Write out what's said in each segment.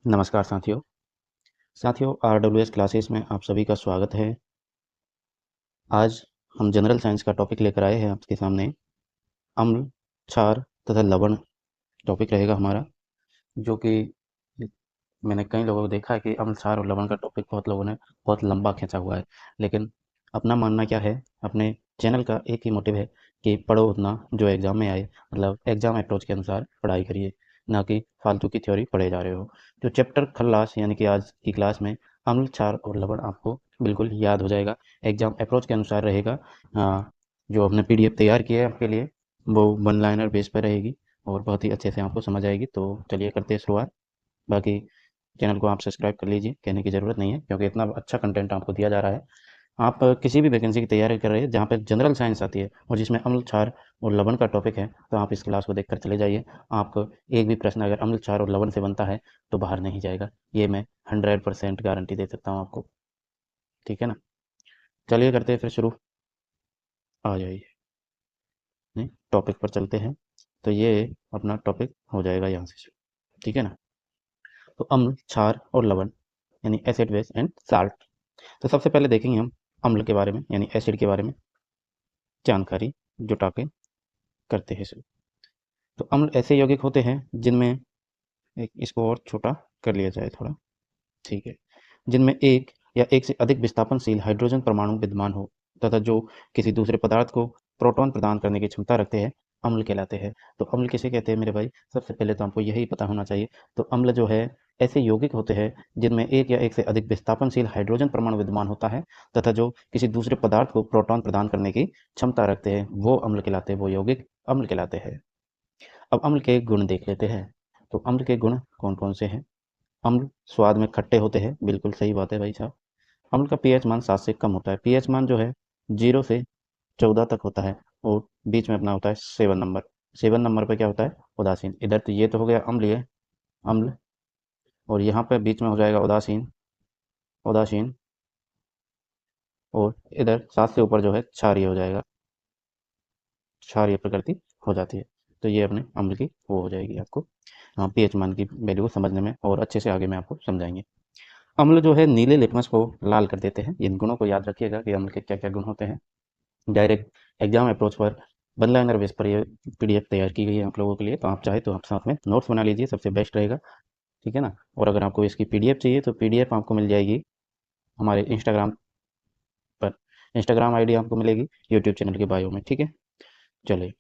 नमस्कार साथियों RWS classes में आप सभी का स्वागत है। आज हम जनरल साइंस का टॉपिक लेकर आए हैं आपके सामने। अम्ल, क्षार तथा लवण टॉपिक रहेगा हमारा, जो कि मैंने कई लोगों को देखा है कि अम्ल, क्षार और लवण का टॉपिक बहुत लोगों ने बहुत लंबा खींचा हुआ है। लेकिन अपना मानना क्या है, अपने चैनल का एक ही मोटिव है कि पढ़ो उतना जो एग्ज़ाम में आए, मतलब एग्ज़ाम अप्रोच के अनुसार पढ़ाई करिए, ना कि फालतू की थ्योरी पढ़े जा रहे हो। जो चैप्टर खल्लास यानी कि आज की क्लास में अम्ल, क्षार और लवण आपको बिल्कुल याद हो जाएगा, एग्ज़ाम अप्रोच के अनुसार रहेगा। जो हमने PDF तैयार किया है आपके लिए, वो वन लाइनर बेस पर रहेगी और बहुत ही अच्छे से आपको समझ आएगी। तो चलिए करते हैं शुरुआत। बाकी चैनल को आप सब्सक्राइब कर लीजिए, कहने की ज़रूरत नहीं है, क्योंकि इतना अच्छा कंटेंट आपको दिया जा रहा है। आप किसी भी वैकेंसी की तैयारी कर रहे हैं जहाँ पे जनरल साइंस आती है और जिसमें अम्ल, क्षार और लवण का टॉपिक है, तो आप इस क्लास को देखकर चले जाइए। आपको एक भी प्रश्न अगर अम्ल, क्षार और लवण से बनता है तो बाहर नहीं जाएगा, ये मैं 100% गारंटी दे सकता हूँ आपको। ठीक है ना? चलिए करते हैं फिर शुरू। आ जाइए, नहीं टॉपिक पर चलते हैं। तो ये अपना टॉपिक हो जाएगा यहाँ से शुरू। ठीक है ना? तो अम्ल, क्षार और लवण यानी एसिड, बेस एंड साल्ट। तो सबसे पहले देखेंगे हम अम्ल के बारे में यानी एसिड के बारे में जानकारी जुटा के करते हैं शुरू। तो अम्ल ऐसे यौगिक होते हैं जिनमें एक, इसको और छोटा कर लिया जाए थोड़ा, ठीक है, जिनमें एक या एक से अधिक विस्थापनशील हाइड्रोजन परमाणु विद्यमान हो तथा जो किसी दूसरे पदार्थ को प्रोटॉन प्रदान करने की क्षमता रखते हैं, अम्ल कहलाते हैं। तो अम्ल किसे कहते हैं मेरे भाई? सबसे पहले तो आपको यही पता होना चाहिए। तो अम्ल जो है ऐसे यौगिक होते हैं जिनमें एक या एक से अधिक विस्थापनशील हाइड्रोजन परमाणु विद्यमान होता है तथा जो किसी दूसरे पदार्थ को प्रोटॉन प्रदान करने की क्षमता रखते हैं, वो अम्ल कहलाते हैं, वो यौगिक अम्ल कहलाते हैं। अब अम्ल के गुण देख लेते हैं। तो अम्ल के गुण कौन कौन से हैं? अम्ल स्वाद में खट्टे होते हैं, बिल्कुल सही बात है भाई साहब। अम्ल का पीएच मान 7 से कम होता है। पीएच मान जो है 0 से 14 तक होता है और बीच में अपना होता है 7 नंबर। 7 नंबर पे क्या होता है? उदासीन। इधर तो ये तो हो गया अम्लीय, अम्ल, और यहाँ पे बीच में हो जाएगा उदासीन, उदासीन, और इधर 7 से ऊपर जो है क्षारीय हो जाएगा, क्षारीय प्रकृति हो जाती है। तो ये अपने अम्ल की वो हो जाएगी आपको। हाँ, पीएच मान की वैल्यू समझने में और अच्छे से आगे मैं आपको समझाएंगे। अम्ल जो है नीले लिटमस को लाल कर देते हैं। इन गुणों को याद रखिएगा कि अम्ल के क्या क्या गुण होते हैं। डायरेक्ट एग्जाम अप्रोच पर वन लाइनर बेस पर ये PDF तैयार की गई है आप लोगों के लिए। तो आप चाहे तो आप साथ में नोट्स बना लीजिए, सबसे बेस्ट रहेगा। ठीक है ना? और अगर आपको इसकी PDF चाहिए तो PDF आपको मिल जाएगी हमारे इंस्टाग्राम पर। इंस्टाग्राम ID आपको मिलेगी यूट्यूब चैनल के बायो में। ठीक है, चलिए।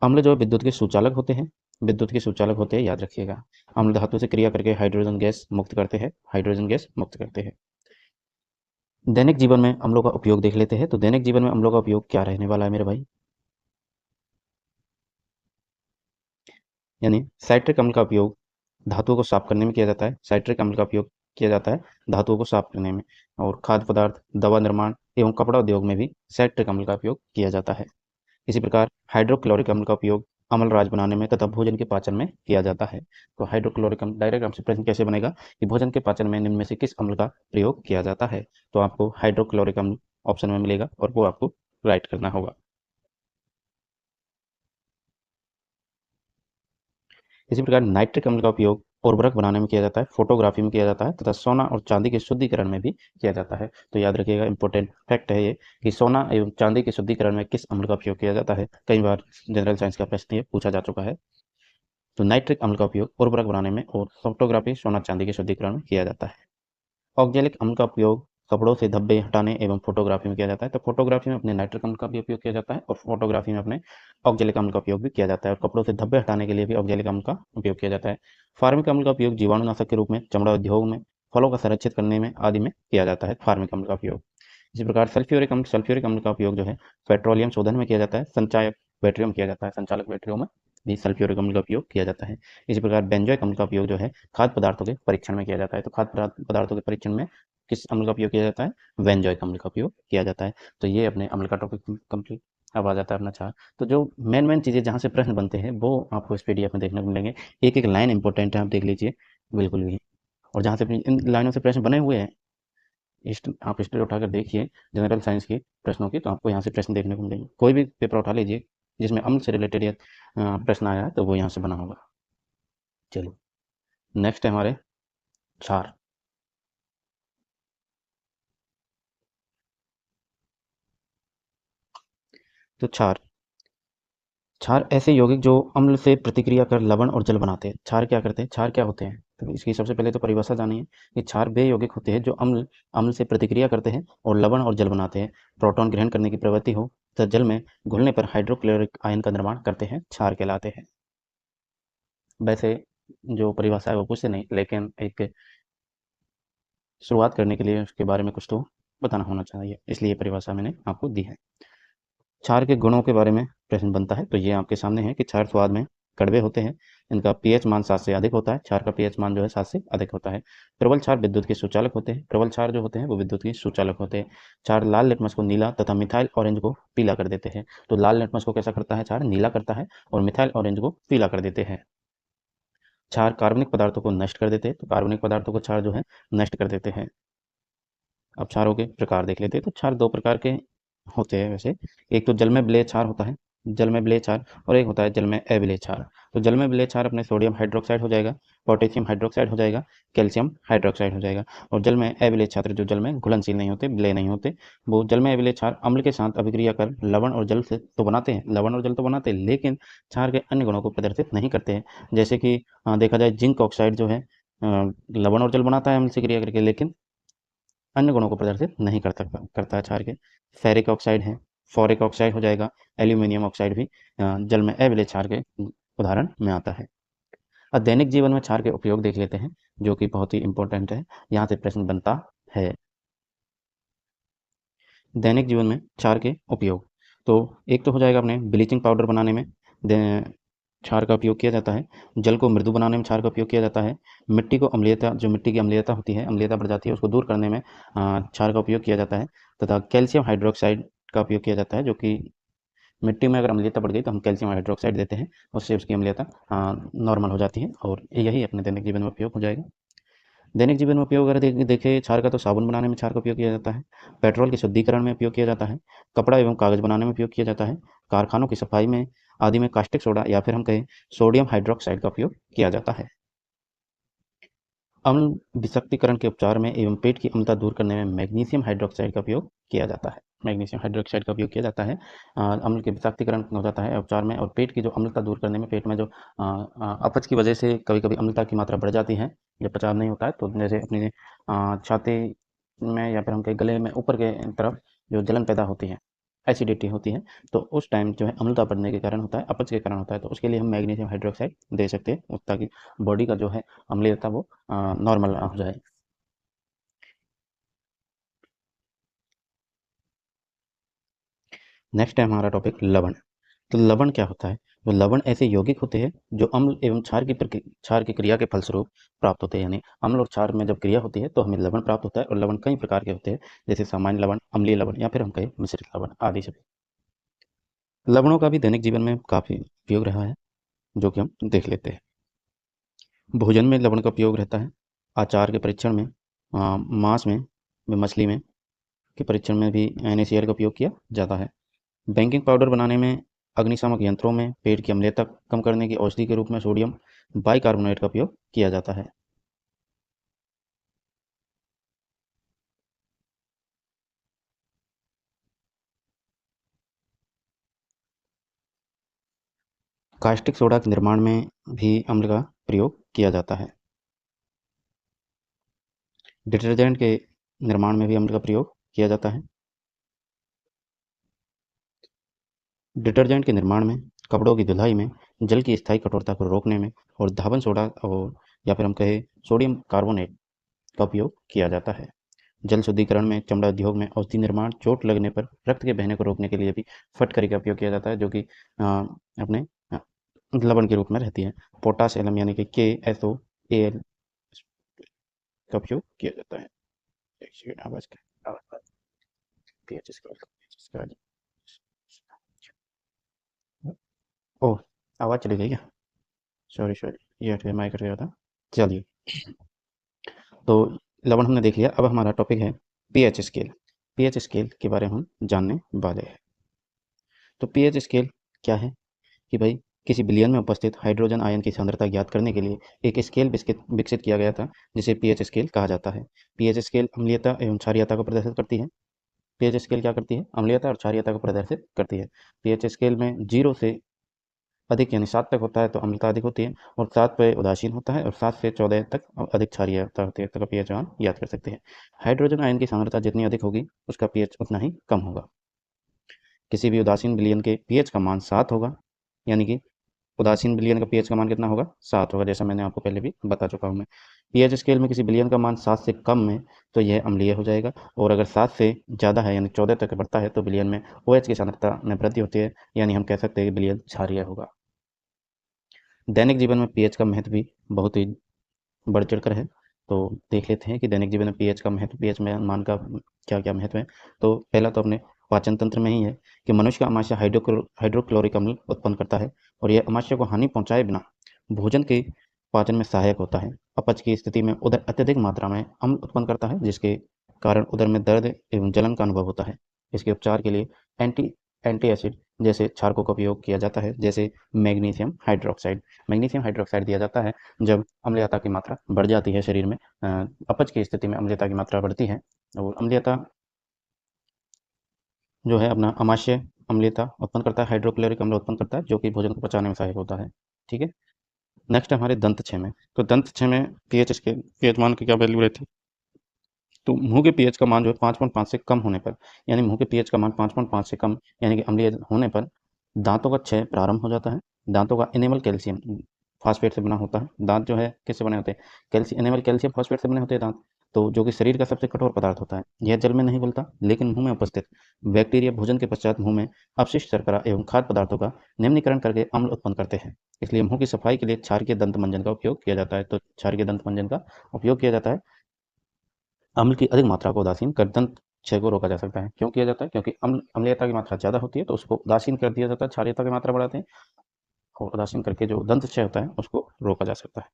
अम्ल जो विद्युत के सुचालक होते हैं, विद्युत के सुचालक होते हैं, याद रखिएगा। अम्ल धातु से क्रिया करके हाइड्रोजन गैस मुक्त करते हैं, हाइड्रोजन गैस मुक्त करते हैं। दैनिक जीवन में अम्लों का उपयोग देख लेते हैं। तो दैनिक जीवन में अम्लों का उपयोग क्या रहने वाला है मेरे भाई? यानी साइट्रिक अम्ल का उपयोग धातुओं को साफ करने में किया जाता है। साइट्रिक अम्ल का उपयोग किया जाता है धातुओं को साफ करने में। और खाद्य पदार्थ, दवा निर्माण एवं कपड़ा उद्योग में भी साइट्रिक अम्ल का उपयोग किया जाता है। इसी प्रकार हाइड्रोक्लोरिक अम्ल का उपयोग अम्लराज बनाने में तथा भोजन के पाचन में किया जाता है। तो हाइड्रोक्लोरिक अम्ल, डायरेक्ट आपसे प्रश्न कैसे बनेगा कि भोजन के पाचन में निम्न में से किस अम्ल का प्रयोग किया जाता है? तो आपको हाइड्रोक्लोरिक अम्ल ऑप्शन में मिलेगा और वो आपको राइट करना होगा। इसी प्रकार नाइट्रिक अम्ल का उपयोग उर्वरक बनाने में किया जाता है, फोटोग्राफी में किया जाता है तथा सोना और चांदी के शुद्धिकरण में भी किया जाता है। तो याद रखिएगा, इंपॉर्टेंट फैक्ट है ये कि सोना एवं चांदी के शुद्धिकरण में किस अम्ल का उपयोग किया जाता है। कई बार जनरल साइंस का प्रश्न ये पूछा जा चुका है। तो नाइट्रिक अम्ल का उपयोग उर्वरक बनाने में और फोटोग्राफी, सोना चांदी के शुद्धिकरण में किया जाता है। ऑक्जेलिक अम्ल का उपयोग कपड़ों से धब्बे हटाने एवं फोटोग्राफी में किया जाता है। तो फोटोग्राफी में अपने नाइट्रिक अम्ल का भी उपयोग किया जाता है और फोटोग्राफी में अपने ऑक्जेलिक अम्ल का उपयोग भी किया जाता है। और कपड़ों से धब्बे हटाने के लिए भी ऑक्जेलिक अम्ल का उपयोग किया जाता है। फार्मिक अम्ल का उपयोग जीवाणुनाशक के रूप में चमड़ा उद्योग में, फलों का संरक्षित करने में आदि में किया जाता है फार्मिक अम्ल का उपयोग। इसी प्रकार सल्फ्यूरिक अम्ल का उपयोग जो है पेट्रोलियम शोधन में किया जाता है, संचायक बैटरियों में किया जाता है, संचालक बैटरियों में भी सल्फ्यूरिक अम्ल का उपयोग किया जाता है। इसी प्रकार बेंजोइक अम्ल का उपयोग जो है खाद्य पदार्थों के परीक्षण में किया जाता है। तो खाद्य पदार्थों के परीक्षण में किस अम्ल का उपयोग किया जाता है? बेंजोइक अम्ल का उपयोग किया जाता है। तो ये अपने अम्ल का टॉपिक कंप्लीट। अब आ जाता है अपना चार। तो जो मेन मेन चीज़ें जहाँ से प्रश्न बनते हैं वो आपको इस PDF में देखने को मिलेंगे। एक एक लाइन इंपॉर्टेंट है, आप देख लीजिए बिल्कुल भी। और जहाँ से इन लाइनों से प्रश्न बने हुए हैं, आप हिस्ट्री उठाकर देखिए जनरल साइंस के प्रश्नों की, तो आपको यहाँ से प्रश्न देखने को मिलेंगे। कोई भी पेपर उठा लीजिए जिसमें अम्ल से रिलेटेड या प्रश्न आया है तो वो यहाँ से बना होगा। चलिए, नेक्स्ट है हमारे क्षार। तो क्षार क्षार ऐसे यौगिक जो अम्ल से प्रतिक्रिया कर लवण और जल बनाते हैं। क्षार क्या करते हैं, क्षार क्या होते हैं, तो इसकी सबसे पहले तो परिभाषा जानिए कि क्षार वे यौगिक होते हैं जो अम्ल अम्ल से प्रतिक्रिया करते हैं और लवण और जल बनाते हैं। प्रोटॉन ग्रहण करने की प्रवृत्ति हो तो जल में घुलने पर हाइड्रोक्लोरिक आयन का निर्माण करते हैं, क्षार कहलाते हैं। वैसे जो परिभाषा है वो कुछ से नहीं, लेकिन एक शुरुआत करने के लिए उसके बारे में कुछ तो बताना होना चाहिए, इसलिए परिभाषा मैंने आपको दी है। क्षार के गुणों के बारे में प्रश्न बनता है, तो ये आपके सामने है कि क्षार स्वाद में कड़वे होते हैं, इनका पीएच मान 7 से अधिक होता है। क्षार का पीएच मान जो है 7 से अधिक होता है। प्रबल क्षार विद्युत के सुचालक होते हैं, प्रबल क्षार जो होते हैं वो विद्युत के सुचालक होते हैं। क्षार लाल लिटमस को नीला तथा मिथाइल ऑरेंज को पीला कर देते हैं। तो लाल लिटमस को कैसा करता है, क्षार नीला करता है, और मिथाइल ऑरेंज को पीला कर देते हैं। क्षार कार्बनिक पदार्थों को नष्ट कर देते हैं, तो कार्बनिक पदार्थों को क्षार जो है नष्ट कर देते हैं। अब क्षारों के प्रकार देख लेते हैं। तो क्षार दो प्रकार के होते हैं वैसे। एक तो जल में विलेय क्षार होता है, जल में विलेय क्षार, और एक होता है जल में अविलेय क्षार। तो जल में विलेय क्षार अपने सोडियम हाइड्रोक्साइड हो जाएगा, पोटेशियम हाइड्रोक्साइड हो जाएगा, कैल्शियम हाइड्रोक्साइड हो जाएगा। और जल में अविलेय क्षार जो जल में घुलनशील नहीं होते, विलेय नहीं होते, वो जल में अविलेय क्षार अम्ल के साथ अभिक्रिया कर लवण और जल से तो बनाते हैं, लवण और जल तो बनाते हैं, लेकिन क्षार के अन्य गुणों को प्रदर्शित नहीं करते हैं। जैसे कि देखा जाए जिंक ऑक्साइड जो है लवण और जल बनाता है अम्ल से क्रिया करके, लेकिन अन्य गुणों को प्रदर्शित नहीं करता है क्षार के। फेरिक ऑक्साइड है, फोरिक ऑक्साइड हो जाएगा, एल्यूमिनियम ऑक्साइड भी जल में अविलेय क्षार के उदाहरण में आता है। अब दैनिक जीवन में क्षार के उपयोग देख लेते हैं, जो कि बहुत ही इंपॉर्टेंट है, यहाँ से प्रश्न बनता है। दैनिक जीवन में क्षार के उपयोग, तो एक तो हो जाएगा अपने ब्लीचिंग पाउडर बनाने में क्षार का उपयोग किया जाता है। जल को मृदु बनाने में क्षार का उपयोग किया जाता है। मिट्टी को अम्लीयता, जो मिट्टी की अम्लीयता होती है, अम्लीयता बढ़ जाती है, उसको दूर करने में क्षार का उपयोग किया जाता है। तथा कैल्शियम हाइड्रोक्साइड का उपयोग किया जाता है, जो कि मिट्टी में अगर अम्लीयता बढ़ गई तो हम कैल्शियम हाइड्रोक्साइड देते हैं, उससे उसकी अम्लीयता नॉर्मल हो जाती है, और यही अपने दैनिक जीवन में उपयोग हो जाएगा। दैनिक जीवन में उपयोग अगर देखें क्षार का, तो साबुन बनाने में क्षार का उपयोग किया जाता है, पेट्रोल के शुद्धिकरण में उपयोग किया जाता है, कपड़ा एवं कागज बनाने में उपयोग किया जाता है, कारखानों की सफाई में आदि में कास्टिक सोडा या फिर हम कहें सोडियम हाइड्रोक्साइड का उपयोग किया जाता है। अम्ल विषाक्तीकरण के उपचार में एवं पेट की अम्लता दूर करने में मैग्नीशियम हाइड्रोक्साइड का उपयोग किया जाता है, मैग्नीशियम हाइड्रोक्साइड का उपयोग किया जाता है। अम्ल के विषाक्तीकरण हो जाता है उपचार में, और पेट की जो अम्लता दूर करने में, पेट में जो अपच की वजह से कभी कभी अम्लता की मात्रा बढ़ जाती है, जब पचाव नहीं होता है, तो जैसे अपनी छाती में या फिर हम कहें गले में ऊपर के तरफ जो जलन पैदा होती है, एसिडिटी होती है, तो उस टाइम जो है अम्लता बढ़ने के कारण होता है, अपच के कारण होता है, तो उसके लिए हम मैग्नीशियम हाइड्रोक्साइड दे सकते हैं, ताकि बॉडी का जो है अम्लीयता वो नॉर्मल हो जाए। नेक्स्ट है हमारा टॉपिक लवण। तो लवण क्या होता है, तो लवण ऐसे यौगिक होते हैं जो अम्ल एवं क्षार की क्रिया के फलस्वरूप प्राप्त होते हैं। यानी अम्ल और क्षार में जब क्रिया होती है तो हमें लवण प्राप्त होता है, और लवण कई प्रकार के होते हैं, जैसे सामान्य लवण, अम्लीय लवण, या फिर हम कहें मिश्रित लवण आदि सभी। लवणों का भी दैनिक जीवन में काफ़ी उपयोग रहा है, जो कि हम देख लेते हैं। भोजन में लवण का उपयोग रहता है, अचार के परीक्षण में, मांस में, मछली में के परीक्षण में भी NaCl का उपयोग किया जाता है। बेकिंग पाउडर बनाने में, अग्निशामक यंत्रों में, पेट की अम्लीयता कम करने की औषधि के रूप में सोडियम बाइकार्बोनेट का उपयोग किया जाता है। कास्टिक सोडा के निर्माण में भी अम्ल का प्रयोग किया जाता है। डिटर्जेंट के निर्माण में भी अम्ल का प्रयोग किया जाता है। डिटर्जेंट के निर्माण में, कपड़ों की धुलाई में, जल की स्थायी कठोरता को रोकने में, और धावन सोडा और या फिर हम कहें सोडियम कार्बोनेट का उपयोग किया जाता है। जल शुद्धिकरण में, चमड़ा उद्योग में, औषधि निर्माण, चोट लगने पर रक्त के बहने को रोकने के लिए भी फटकरी का उपयोग किया जाता है, जो कि अपने लवण के रूप में रहती है। पोटाश एलम यानी कि KSOAl का उपयोग किया जाता है। एक सेकंड, आवाज का आवाज पीएच स्केल। ओह, आवाज चली गई क्या? सॉरी सॉरी, ये हट गया, माइक हट गया था। चलिए, तो लवण हमने देख लिया। अब हमारा टॉपिक है पीएच स्केल। पीएच स्केल के बारे में हम जानने वाले हैं। तो पीएच स्केल क्या है कि भाई किसी विलयन में उपस्थित हाइड्रोजन आयन की सांद्रता ज्ञात करने के लिए एक स्केल विकसित किया गया था, जिसे पीएच स्केल कहा जाता है। पीएच स्केल अम्लीयता एवं क्षारीयता को प्रदर्शित करती है। पीएच स्केल क्या करती है? अम्लीयता और क्षारीयता को प्रदर्शित करती है। पीएच स्केल में 0 से अधिक यानी 7 तक होता है तो अम्लता अधिक होती है, और 7 पे उदासीन होता है, और 7 से 14 तक अधिक क्षारीयता होती है, तो पीएच मान याद कर सकते हैं। हाइड्रोजन आयन की सांद्रता जितनी अधिक होगी उसका पीएच उतना ही कम होगा। किसी भी उदासीन विलयन के पीएच का मान 7 होगा, यानी कि उदासीन विलयन का पीएच का मान कितना होगा? 7 होगा, जैसा मैंने आपको पहले भी बता चुका हूँ मैं। पीएच स्केल में किसी विलयन का मान 7 से कम है तो यह अम्लीय हो जाएगा, और अगर 7 से ज़्यादा है यानी 14 तक बढ़ता है तो विलयन में OH की सांद्रता में वृद्धि होती है, यानी हम कह सकते हैं कि विलयन क्षारीय होगा। दैनिक जीवन में पीएच का महत्व भी बहुत ही बढ़ चढ़कर है। तो देख लेते हैं कि दैनिक जीवन में पीएच का महत्व, पीएच में मान का क्या-क्या महत्व है। तो पहला तो अपने पाचन तंत्र में ही है कि मनुष्य का आमाशय हाइड्रोक्लोरिक अम्ल उत्पन्न करता है, और यह आमाशय को हानि पहुँचाए बिना भोजन के पाचन में सहायक होता है। अपच की स्थिति में उदर अत्यधिक मात्रा में अम्ल उत्पन्न करता है, जिसके कारण उदर में दर्द एवं जलन का अनुभव होता है। इसके उपचार के लिए एंटी एंटीएसिड जैसे क्षारकों का उपयोग किया जाता है, जैसे मैग्नीशियम हाइड्रॉक्साइड। मैग्नीशियम हाइड्रॉक्साइड दिया जाता है जब अम्लीयता की मात्रा बढ़ जाती है शरीर में। अपच की स्थिति में अम्लीयता की मात्रा बढ़ती है, और अम्लीयता जो है अपना आमाशय अम्लीयता उत्पन्न करता है, हाइड्रोक्लोरिक अम्ल उत्पन्न करता है, जो कि भोजन को पचाने में सहायक होता है। ठीक है। नेक्स्ट है हमारे दंत-क्षय में। तो दंत-क्षय में पीएच मान की क्या वैल्यू रहती है? तो मुँह के पीएच का मान जो है 5.5 से कम होने पर, यानी मुँह के पीएच का मान 5.5 से कम यानी कि अम्लीय होने पर दाँतों का क्षय प्रारंभ हो जाता है। दाँतों का एनामल कैल्शियम फॉस्फेट से बना होता है। दाँत जो है किससे बने होते हैं? एनामल कैल्शियम फॉस्फेट से बने होते हैं दाँत। तो जो कि शरीर का सबसे कठोर पदार्थ होता है। यह जल में नहीं घुलता, लेकिन मुँह में उपस्थित बैक्टीरिया भोजन के पश्चात मुँह में अपशिष्ट शर्करा एवं खाद्य पदार्थों का निम्नीकरण करके अम्ल उत्पन्न करते हैं। इसलिए मुँह की सफाई के लिए क्षारीय दंत मंजन का उपयोग किया जाता है। तो क्षारीय दंत मंजन का उपयोग किया जाता है। अम्ल की अधिक मात्रा को उदासीन कर दंत क्षय को रोका जा सकता है। क्यों किया जाता है? क्योंकि अम्लीयता की मात्रा ज़्यादा होती है तो उसको उदासीन कर दिया जाता है, क्षारीयता की मात्रा बढ़ाते हैं, और उदासीन करके जो दंत क्षय होता है उसको रोका जा सकता है।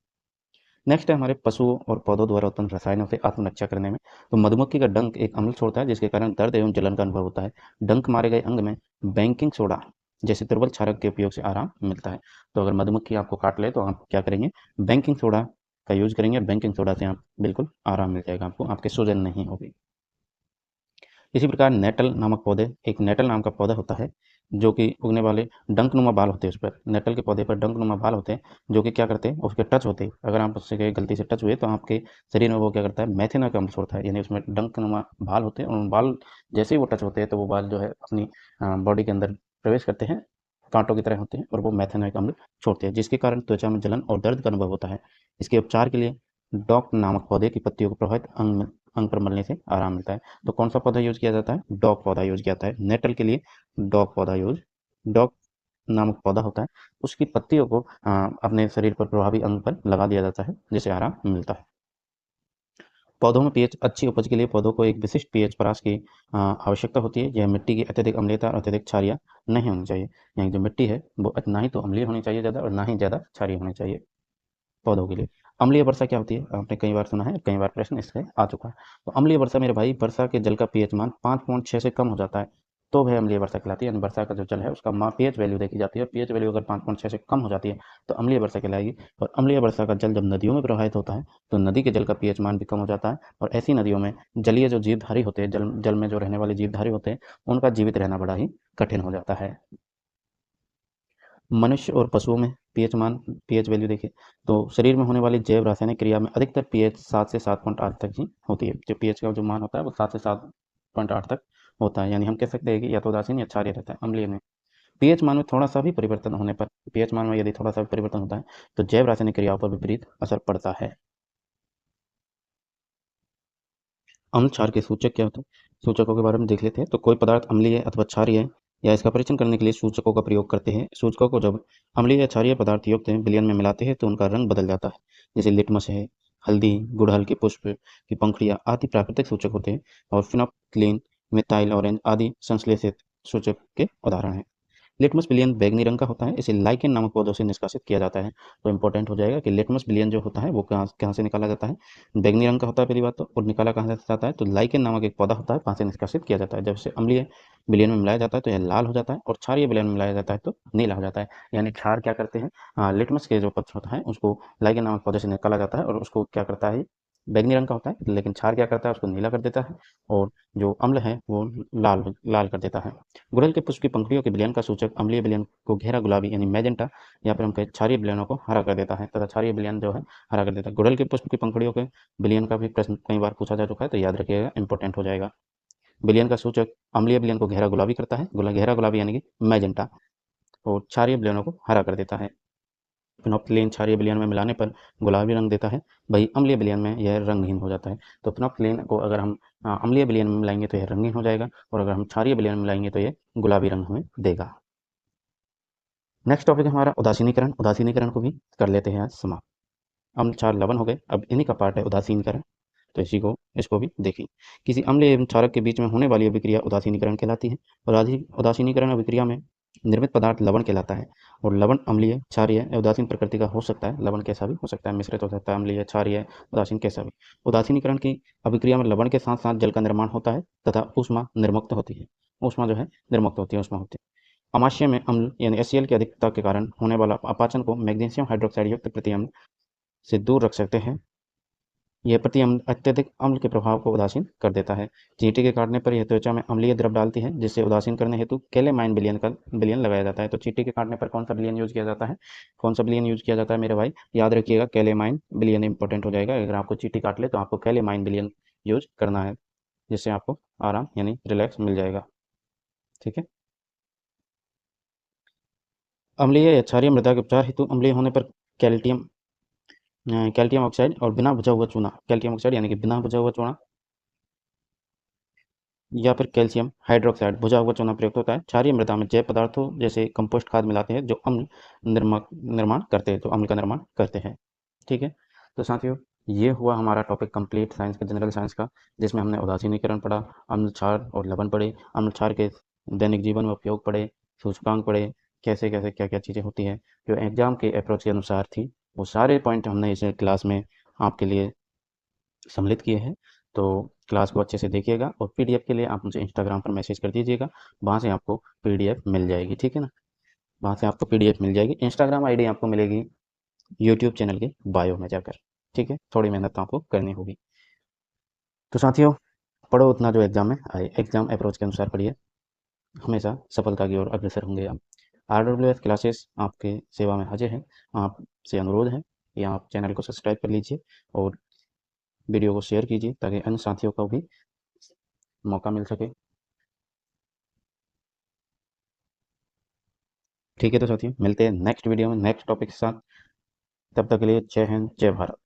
नेक्स्ट है हमारे पशुओं और पौधों द्वारा उत्पन्न रसायनों से आत्मरक्षा करने में। तो मधुमक्खी का डंक एक अम्ल छोड़ता है, जिसके कारण दर्द एवं जलन का अनुभव होता है। डंक मारे गए अंग में बेकिंग सोडा जैसे दुर्बल क्षारक के उपयोग से आराम मिलता है। तो अगर मधुमक्खी आपको काट ले तो आप क्या करेंगे? बेकिंग सोडा का यूज करेंगे, बेकिंग सोडा से आप बिल्कुल आराम मिल जाएगा आपको, आपके सूजन नहीं होगी। इसी प्रकार नेटल नाम का पौधा होता है, जो कि उगने वाले डंकनुमा बाल होते हैं उस पर। नेटल के पौधे पर डंकनुमा बाल होते हैं, जो कि क्या करते हैं? उसके टच होते ही अगर आप उससे कहीं गलती से टच हुए तो आपके शरीर में वो क्या करता है? मेथेनॉल अम्ल छोड़ता है, यानी उसमें डंकनुमा बाल होते हैं, और उन बाल जैसे ही वो टच होते हैं तो वो बाल जो है अपनी बॉडी के अंदर प्रवेश करते हैं, काँटों की तरह होते हैं, और वो मेथेनॉइक अम्ल छोड़ते हैं, जिसके कारण त्वचा में जलन और दर्द का अनुभव होता है। इसके उपचार के लिए डॉक नामक पौधे की पत्तियों को प्रभावित अंग पर मलने से आराम मिलता है। तो कौन सा पौधा यूज़ किया जाता है? डॉक पौधा यूज़ किया जाता है। नेटल के लिए डॉक नामक पौधा होता है, उसकी पत्तियों को अपने शरीर पर प्रभावी अंग पर लगा दिया जाता है, जिससे आराम मिलता है। पौधों में पीएच अच्छी उपज के लिए पौधों को एक विशिष्ट पीएच परास की आवश्यकता होती है। यह मिट्टी की अत्यधिक अम्लीयता और अत्यधिक क्षारीय नहीं होनी चाहिए। यानी जो मिट्टी है वो ना ही तो अम्लीय होनी चाहिए ज़्यादा, और ना ही ज़्यादा क्षारीय होनी चाहिए पौधों के लिए। अम्लीय वर्षा क्या होती है? आपने कई बार सुना है, कई बार प्रश्न इससे आ चुका है। तो अम्लीय वर्षा मेरे भाई, वर्षा के जल का पीएच मान 5.6 से कम हो जाता है तो वह अम्लीय वर्षा कहलाती है। यानी वर्षा का जो जल है उसका पीएच वैल्यू देखी जाती है, पीएच वैल्यू अगर 5.6 से कम हो जाती है तो अम्लीय वर्षा कहलाएगी। और अम्लीय वर्षा का जल जब नदियों में प्रवाहित होता है तो नदी के जल का पीएच मान भी कम हो जाता है, और ऐसी नदियों में जलीय जो जीवधारी होते हैं, जल में जो रहने वाले जीवधारी होते हैं, उनका जीवित रहना बड़ा ही कठिन हो जाता है। मनुष्य और पशुओं में पीएच वैल्यू देखिए, तो शरीर में होने वाली जैव रासायनिक क्रिया में अधिकतर पीएच 7 से 7.8 तक ही होती है। जो पीएच का जो मान होता है वो 7 से 7.8 तक होता है, यानी हम कह सकते हैं कि या तो उदासीन या क्षारीय रहता है, अम्लीय में। पीएच मान में थोड़ा सा भी परिवर्तन होने पर, पीएच मान में यदि थोड़ा सा भी परिवर्तन होता है तो जैव रासायनिक क्रियाओं पर विपरीत असर पड़ता है। अम्ल क्षार के सूचक क्या होते हैं? सूचकों के बारे में देख लेते हैं। तो कोई पदार्थ अम्लीय है अथवा क्षारीय है या इसका परीक्षण करने के लिए सूचकों का प्रयोग करते हैं। सूचकों को जब अम्लीय या क्षारीय पदार्थ युक्त विलयन में मिलाते हैं तो उनका रंग बदल जाता है। जैसे लिटमस है, हल्दी, गुड़हल के पुष्प की पंखुड़ियाँ आदि प्राकृतिक सूचक होते हैं, और फिनोल्फ्थालीन, मिथाइल ऑरेंज आदि संश्लेषित सूचक के उदाहरण हैं। लिटमस विलियन बैंगनी रंग का होता है, इसे लाइकेन नामक पौधों से निष्कासित किया जाता है। तो इंपॉर्टेंट हो जाएगा कि लिटमस विलियन जो होता है वो कहाँ कहाँ से निकाला जाता है, बैंगनी रंग का होता है पहली बात तो, और निकाला कहाँ से जाता है, तो लाइकेन नामक एक पौधा होता है, वहाँ से निष्कासित किया जाता है। जब इसे अम्लीय विलयन में मिलाया जाता है तो यह लाल हो जाता है, और क्षारीय विलयन में मिलाया जाता है तो नीला हो जाता है। यानी क्षार क्या करते हैं, लिटमस के जो पत्र होता है उसको लाइकेन नामक पौधे से निकाला जाता है, और उसको क्या करता है, बैंगनी रंग का होता है, लेकिन क्षार क्या करता है, उसको नीला कर देता है, और जो अम्ल है वो लाल लाल कर देता है। गुड़हल के पुष्प की पंखुड़ियों के विलयन का सूचक अम्लीय विलयन को घेरा गुलाबी यानी मैजेंटा, या फिर हम कहें क्षारीय विलयनों को हरा कर देता है, तथा क्षारीय विलयन जो है हरा कर देता है। गुड़हल के पुष्प की पंखुड़ियों के विलयन का भी प्रश्न कई बार पूछा जा चुका है, तो याद रखिएगा, इंपॉर्टेंट हो जाएगा। विलयन का सूचक अम्लीय विलयन को घेरा गुलाबी करता है, घेरा गुलाबी यानी कि मैजेंटा, और क्षारीय विलयनों को हरा कर देता है। फिनोप्थिलीन क्षारीय विलयन में मिलाने पर गुलाबी रंग देता है, वही अम्लीय विलयन में यह रंगहीन हो जाता है। तो फिनोप्थिलीन को अगर हम अम्लीय विलयन में मिलाएंगे तो यह रंगीन हो जाएगा, और अगर हम क्षारीय विलयन में मिलाएंगे तो यह गुलाबी रंग हमें देगा। नेक्स्ट टॉपिक है हमारा उदासीनीकरण। उदासीनीकरण को भी कर लेते हैं आज समाप्त। अम्ल क्षार लवण हो गए, अब इन्हीं का पार्ट है उदासीनीकरण, तो इसको भी देखें। किसी अम्ल एवं क्षारक के बीच में होने वाली अभिक्रिया उदासीनीकरण कहलाती है। उदासीनीकरण अभिक्रिया में निर्मित पदार्थ लवण कहलाता है, और लवण अम्लीय, क्षारीय या उदासीन प्रकृति का हो सकता है। लवण कैसा भी हो सकता है, मिश्रित हो सकता है, अम्लीय, क्षारीय, उदासीन कैसा भी। उदासीनीकरण की अभिक्रिया में लवण के साथ साथ जल का निर्माण होता है, तथा ऊष्मा निर्मुक्त होती है। ऊष्मा जो है निर्मुक्त होती है, ऊष्मा होती है। अमाशय में अम्ल यानी एचसीएल की अधिकता के कारण होने वाला अपाचन को मैग्नीशियम हाइड्रोक्साइड युक्त प्रतिअम्ल से दूर रख सकते हैं। यह प्रतिअम्ल अत्यधिक अम्ल के प्रभाव को उदासीन कर देता है। चींटी के काटने पर यह त्वचा में अम्लीय द्रव डालती है, जिससे उदासीन करने हेतु कैलेमाइन विलयन लगाया जाता है। तो चींटी के काटने पर कौन सा विलयन यूज किया जाता है, कौन सा विलयन यूज किया जाता है मेरे भाई, याद रखिएगा, कैलेमाइन विलयन इंपॉर्टेंट हो जाएगा। अगर आपको चींटी काट ले तो आपको कैलेमाइन विलयन यूज करना है, जिससे आपको आराम यानी रिलैक्स मिल जाएगा। ठीक है। अम्लीय या क्षारीय मृदा के उपचार हेतु अम्लीय होने पर कैल्शियम कैल्शियम ऑक्साइड और बिना बुझा हुआ चूना, कैल्शियम ऑक्साइड यानी कि बिना बुझा हुआ चूना, या फिर कैल्शियम हाइड्रोक्साइड बुझा हुआ चूना प्रयुक्त होता है। क्षारीय मृदा में जैव पदार्थों जैसे कंपोस्ट खाद मिलाते हैं, जो अम्ल निर्माण करते हैं, तो अम्ल का निर्माण करते हैं। ठीक है। तो साथियों, ये हुआ हमारा टॉपिक कंप्लीट साइंस का, जनरल साइंस का, जिसमें हमने उदासीनीकरण पढ़ा, अम्ल क्षार और लवण पढ़े, अम्ल क्षार के दैनिक जीवन में उपयोग पढ़े, सूचकांक पढ़े, कैसे कैसे क्या क्या चीज़ें होती हैं जो एग्जाम के अप्रोच के अनुसार थी, वो सारे पॉइंट हमने इस क्लास में आपके लिए सम्मिलित किए हैं। तो क्लास को अच्छे से देखिएगा, और पीडीएफ के लिए आप मुझे इंस्टाग्राम पर मैसेज कर दीजिएगा, वहाँ से आपको पीडीएफ मिल जाएगी। ठीक है ना, वहाँ से आपको पीडीएफ मिल जाएगी। इंस्टाग्राम आईडी आपको मिलेगी यूट्यूब चैनल के बायो में जाकर। ठीक है, थोड़ी मेहनत तो आपको करनी होगी। तो साथियों, पढ़ो उतना जो एग्जाम में आए, एग्जाम अप्रोच के अनुसार पढ़िए, हमेशा सफलता की ओर अग्रसर होंगे आप। RWS क्लासेस आपके सेवा में हाजिर है। आपसे अनुरोध है कि आप चैनल को सब्सक्राइब कर लीजिए, और वीडियो को शेयर कीजिए, ताकि अन्य साथियों को भी मौका मिल सके। ठीक है, तो साथियों, मिलते हैं नेक्स्ट वीडियो में नेक्स्ट टॉपिक के साथ। तब तक के लिए जय हिंद, जय भारत।